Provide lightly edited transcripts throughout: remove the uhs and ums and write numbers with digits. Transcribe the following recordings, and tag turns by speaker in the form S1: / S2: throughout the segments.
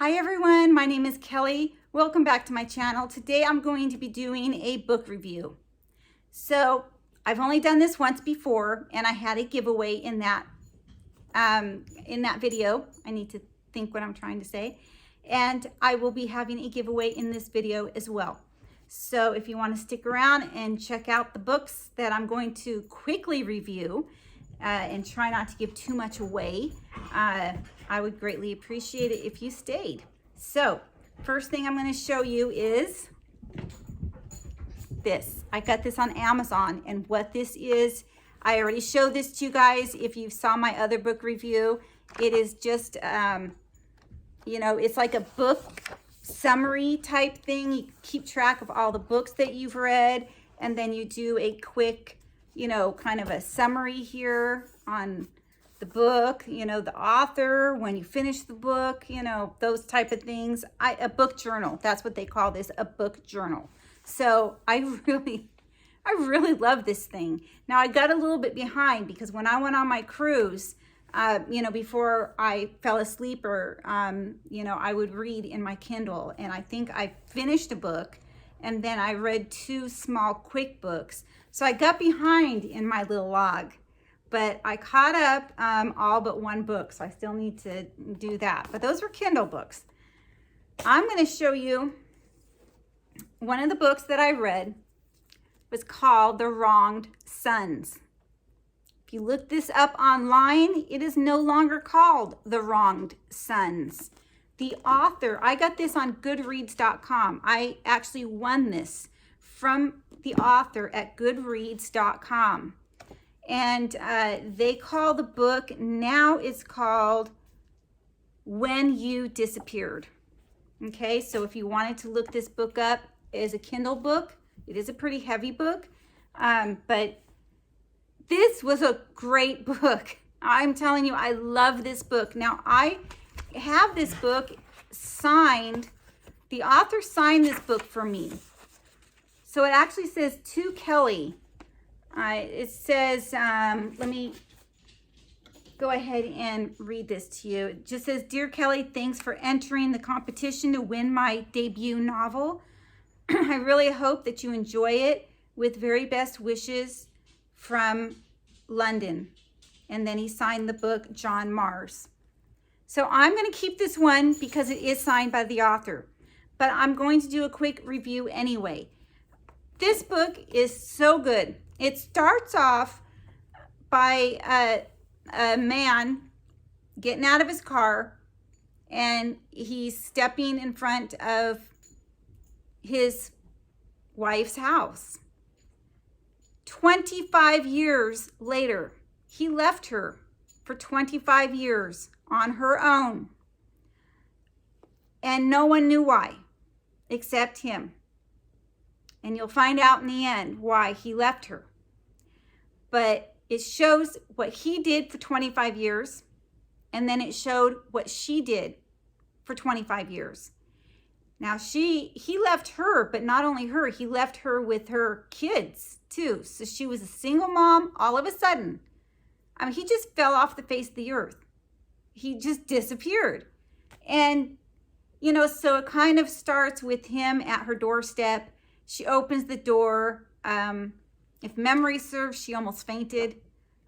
S1: Hi everyone, my name is Kelly. Welcome back to my channel. Today I'm going to be doing a book review. So I've only done this once before and I had a giveaway in that video. I need to think what I'm trying to say. And I will be having a giveaway in this video as well. So if you want to stick around and check out the books that I'm going to quickly review and try not to give too much away, I would greatly appreciate it if you stayed. So first thing I'm going to show you is this. I got this on Amazon, and what this is, I already showed this to you guys. If you saw my other book review, it is just, you know, it's like a book summary type thing. You keep track of all the books that you've read, and then you do a quick, you know, kind of a summary here on the book, you know, the author, when you finish the book, you know, those type of things. A book journal, that's what they call this, a book journal. So I really love this thing. Now I got a little bit behind because when I went on my cruise, you know, before I fell asleep or, you know, I would read in my Kindle, and I think I finished a book and then I read 2 small quick books. So I got behind in my little log, but I caught up all but 1 book. So I still need to do that, but those were Kindle books. I'm going to show you one of the books that I read was called The Wrongful Sons. If you look this up online, it is no longer called The Wrongful Sons. The author, I got this on goodreads.com. I actually won this from the author at goodreads.com. And they call the book, now it's called When You Disappeared. Okay, so if you wanted to look this book up as a Kindle book, it is a pretty heavy book, but this was a great book. I'm telling you, I love this book. Now, I have this book signed. The author signed this book for me. So it actually says, to Kelly. It says, let me go ahead and read this to you. It just says, Dear Kelly, thanks for entering the competition to win my debut novel. I really hope that you enjoy it. With very best wishes from London. And then he signed the book, John Mars. So I'm going to keep this one because it is signed by the author, but I'm going to do a quick review anyway. This book is so good. It starts off by a man getting out of his car, and he's stepping in front of his wife's house. 25 years later, he left her for 25 years on her own. And no one knew why, except him. And you'll find out in the end why he left her. But it shows what he did for 25 years, and then it showed what she did for 25 years. Now he left her, but not only her, he left her with her kids too. So she was a single mom all of a sudden. I mean, he just fell off the face of the earth. He just disappeared. And, you know, so it kind of starts with him at her doorstep. She opens the door. If memory serves, she almost fainted.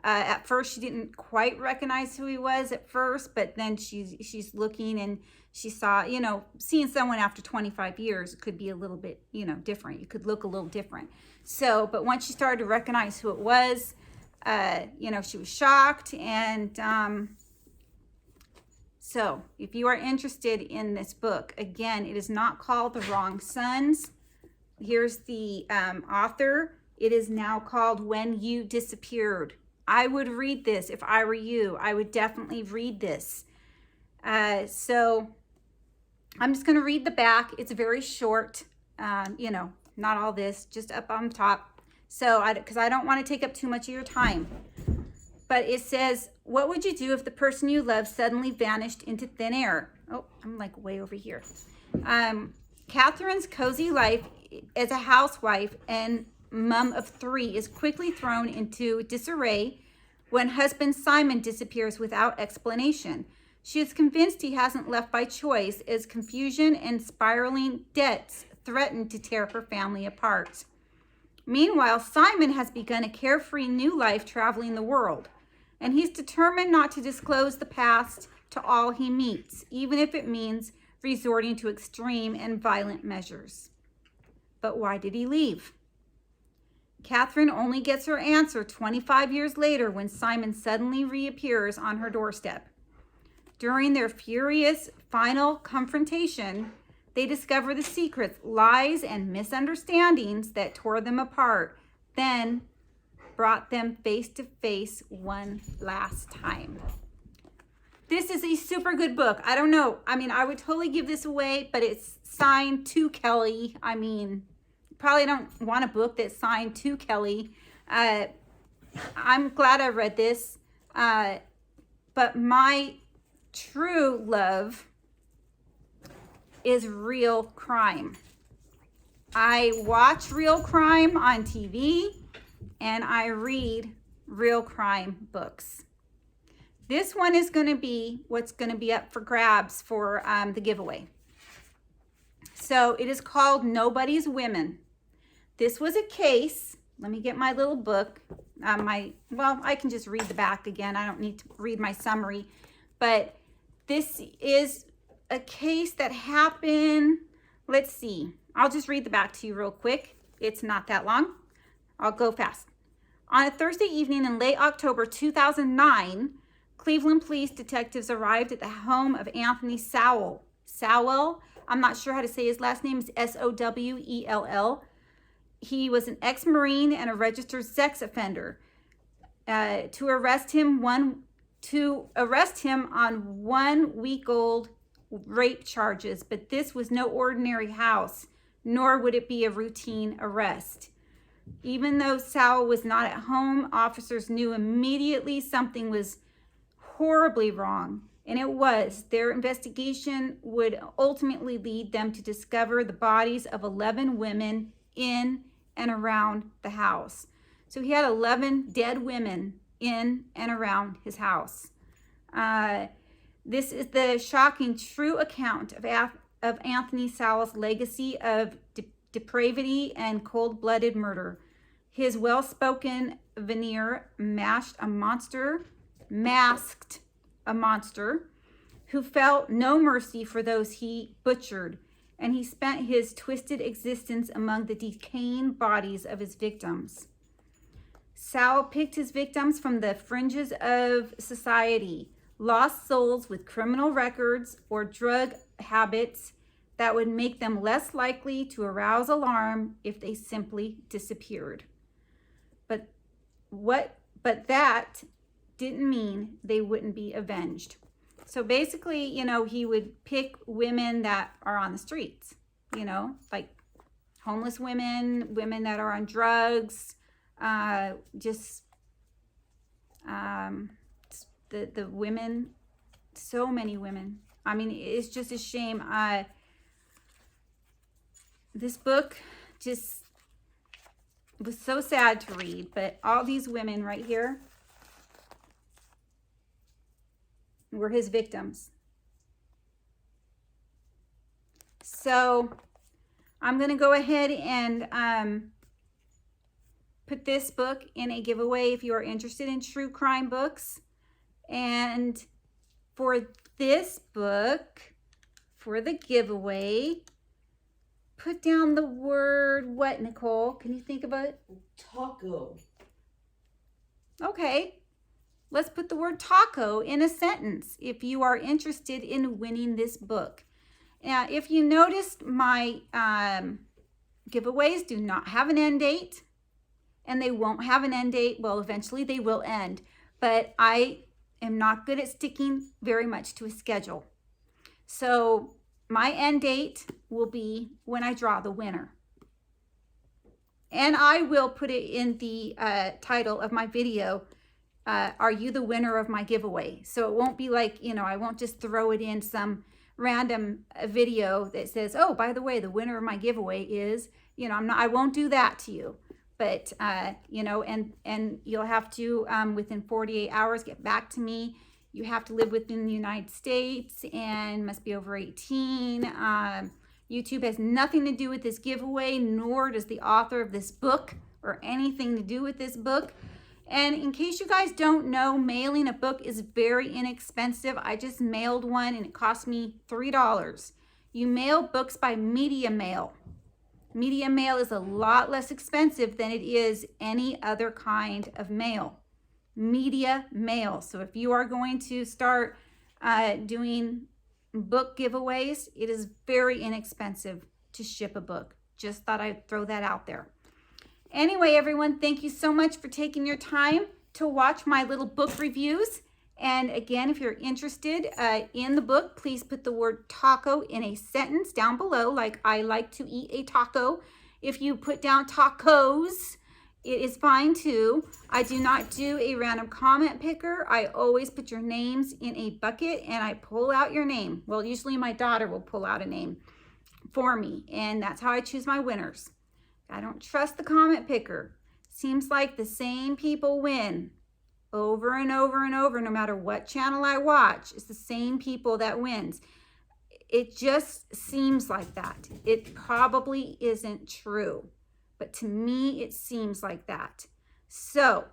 S1: At first, she didn't quite recognize who he was at first, but then she's looking and she saw, you know, seeing someone after 25 years could be a little bit, you know, different. You could look a little different. So, but once she started to recognize who it was, you know, she was shocked. And so if you are interested in this book, again, it is not called The Wrongful Sons. Here's the author. It is now called When You Disappeared. I would read this if I were you. I would definitely read this. So I'm just going to read the back. It's very short, you know, not all this, just up on top. So, because I don't want to take up too much of your time. But it says, what would you do if the person you love suddenly vanished into thin air? Oh, I'm like way over here. Catherine's cozy life as a housewife and mom of 3 is quickly thrown into disarray when husband Simon disappears without explanation. She is convinced he hasn't left by choice, as confusion and spiraling debts threaten to tear her family apart. Meanwhile, Simon has begun a carefree new life traveling the world, and he's determined not to disclose the past to all he meets, even if it means resorting to extreme and violent measures. But why did he leave? Catherine only gets her answer 25 years later when Simon suddenly reappears on her doorstep. During their furious final confrontation, they discover the secrets, lies, and misunderstandings that tore them apart, then brought them face to face one last time. This is a super good book. I don't know. I mean, I would totally give this away, but it's signed to Kelly. I mean, probably don't want a book that's signed to Kelly. I'm glad I read this. But my true love is real crime. I watch real crime on TV and I read real crime books. This one is going to be what's going to be up for grabs for the giveaway. So it is called Nobody's Women. This was a case. Let me get my little book. Well, I can just read the back again. I don't need to read my summary. But this is a case that happened. Let's see. I'll just read the back to you real quick. It's not that long. I'll go fast. On a Thursday evening in late October 2009, Cleveland police detectives arrived at the home of Anthony Sowell. Sowell, I'm not sure how to say his last name, is Sowell. He was an ex-Marine and a registered sex offender. To arrest him on 1-week-old rape charges, but this was no ordinary house, nor would it be a routine arrest. Even though Sowell was not at home, officers knew immediately something was horribly wrong, and it was. Their investigation would ultimately lead them to discover the bodies of 11 women in and around the house. So he had 11 dead women in and around his house. This is the shocking true account of Anthony Sowell's legacy of depravity and cold-blooded murder. His well-spoken veneer masked a monster who felt no mercy for those he butchered, and he spent his twisted existence among the decaying bodies of his victims. Sowell picked his victims from the fringes of society, lost souls with criminal records or drug habits that would make them less likely to arouse alarm if they simply disappeared. But that didn't mean they wouldn't be avenged. So basically, he would pick women that are on the streets, like homeless women, women that are on drugs, the women, so many women. I mean, it's just a shame. This book just was so sad to read, but all these women right here were his victims. So I'm going to go ahead and put this book in a giveaway if you are interested in true crime books. And for this book, for the giveaway, put down the word what, Nicole? Can you think about it?
S2: Taco.
S1: Okay. Let's put the word taco in a sentence if you are interested in winning this book. Now, if you noticed, my giveaways do not have an end date, and they won't have an end date. Well, eventually they will end, but I am not good at sticking very much to a schedule. So my end date will be when I draw the winner. And I will put it in the title of my video, are you the winner of my giveaway? So it won't be like, I won't just throw it in some random video that says, oh, by the way, the winner of my giveaway is, I won't do that to you. But, and you'll have to, within 48 hours, get back to me You have to live within the United States and must be over 18. YouTube has nothing to do with this giveaway, nor does the author of this book or anything to do with this book. And in case you guys don't know, mailing a book is very inexpensive. I just mailed one and it cost me $3. You mail books by media mail. Media mail is a lot less expensive than it is any other kind of mail. Media mail. So if you are going to start doing book giveaways, it is very inexpensive to ship a book. Just thought I'd throw that out there. Anyway, everyone, thank you so much for taking your time to watch my little book reviews. And again, if you're interested in the book, please put the word taco in a sentence down below, like I like to eat a taco. If you put down tacos, it is fine too. I do not do a random comment picker. I always put your names in a bucket and I pull out your name. Well, usually my daughter will pull out a name for me, and that's how I choose my winners. I don't trust the comment picker. Seems like the same people win over and over and over, no matter what channel I watch. It's the same people that wins. It just seems like that. It probably isn't true, but to me, it seems like that. So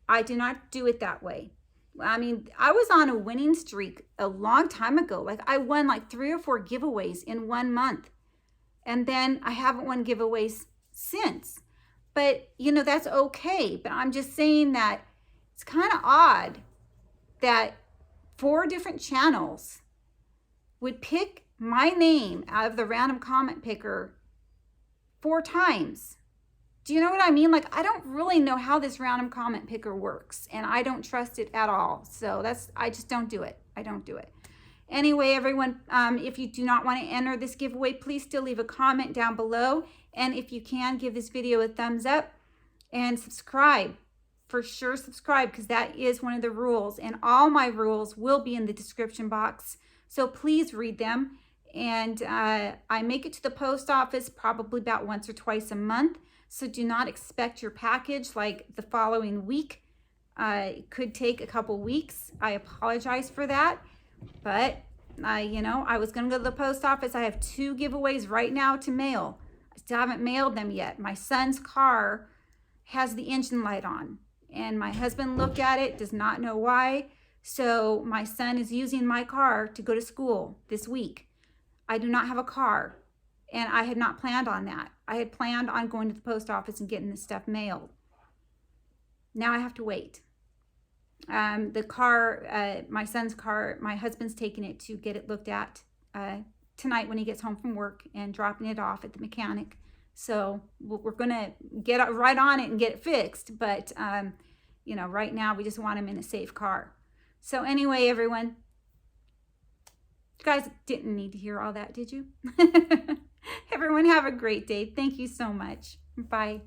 S1: I do not do it that way. I mean, I was on a winning streak a long time ago. Like I won like 3 or 4 giveaways in 1 month. And then I haven't won giveaways since. But, you know, that's okay. But I'm just saying that it's kind of odd that 4 different channels would pick my name out of the random comment picker 4 times. Do you know what I mean? Like, I don't really know how this random comment picker works, and I don't trust it at all. So I just don't do it. I don't do it. Anyway, everyone, if you do not want to enter this giveaway, please still leave a comment down below. And if you can, give this video a thumbs up and subscribe. For sure, subscribe, because that is one of the rules. And all my rules will be in the description box. So please read them. And I make it to the post office probably about once or twice a month. So do not expect your package like the following week. It could take a couple weeks. I apologize for that. But, you know, I was going to go to the post office. I have 2 giveaways right now to mail. I still haven't mailed them yet. My son's car has the engine light on. And my husband looked at it, does not know why. So my son is using my car to go to school this week. I do not have a car. And I had not planned on that. I had planned on going to the post office and getting this stuff mailed. Now I have to wait. The car, my son's car, my husband's taking it to get it looked at tonight when he gets home from work and dropping it off at the mechanic. So we're going to get right on it and get it fixed. But, you know, right now we just want him in a safe car. So anyway, everyone, you guys didn't need to hear all that, did you? Everyone have a great day. Thank you so much. Bye.